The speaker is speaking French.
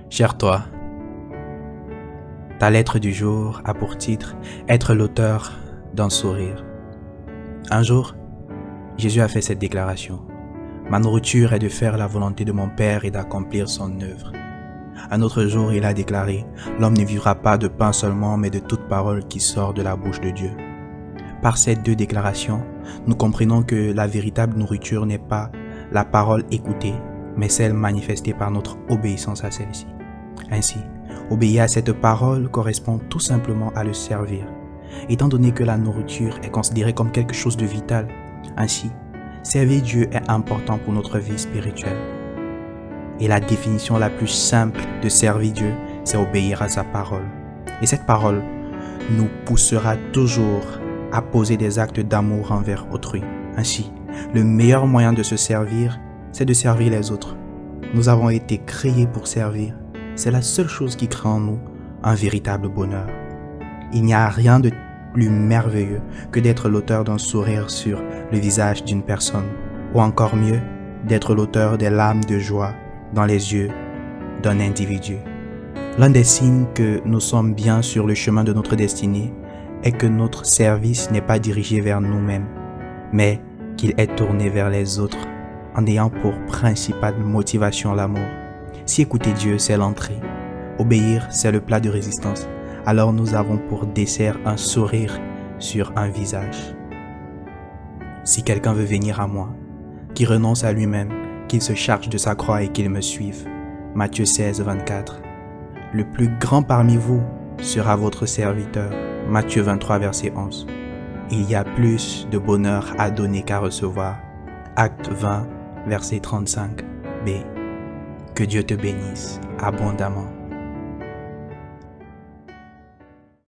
Cher toi, ta lettre du jour a pour titre « Être l'auteur d'un sourire ». Un jour, Jésus a fait cette déclaration. « Ma nourriture est de faire la volonté de mon Père et d'accomplir son œuvre. » Un autre jour, il a déclaré « L'homme ne vivra pas de pain seulement, mais de toute parole qui sort de la bouche de Dieu. » Par ces deux déclarations, nous comprenons que la véritable nourriture n'est pas la parole écoutée, mais celle manifestée par notre obéissance à celle-ci. Ainsi, obéir à cette parole correspond tout simplement à le servir. Étant donné que la nourriture est considérée comme quelque chose de vital, ainsi, servir Dieu est important pour notre vie spirituelle. Et la définition la plus simple de servir Dieu, c'est obéir à sa parole. Et cette parole nous poussera toujours à poser des actes d'amour envers autrui. Ainsi, le meilleur moyen de se servir, c'est de servir les autres. Nous avons été créés pour servir. C'est la seule chose qui crée en nous un véritable bonheur. Il n'y a rien de plus merveilleux que d'être l'auteur d'un sourire sur le visage d'une personne, ou encore mieux, d'être l'auteur des larmes de joie dans les yeux d'un individu. L'un des signes que nous sommes bien sur le chemin de notre destinée est que notre service n'est pas dirigé vers nous-mêmes, mais qu'il est tourné vers les autres, en ayant pour principale motivation l'amour. Si écouter Dieu, c'est l'entrée, obéir, c'est le plat de résistance, alors nous avons pour dessert un sourire sur un visage. Si quelqu'un veut venir à moi, qu'il renonce à lui-même, qu'il se charge de sa croix et qu'il me suive. Matthieu 16, 24. Le plus grand parmi vous sera votre serviteur. Matthieu 23, verset 11. Il y a plus de bonheur à donner qu'à recevoir. Acte 20, verset 35b. Que Dieu te bénisse abondamment.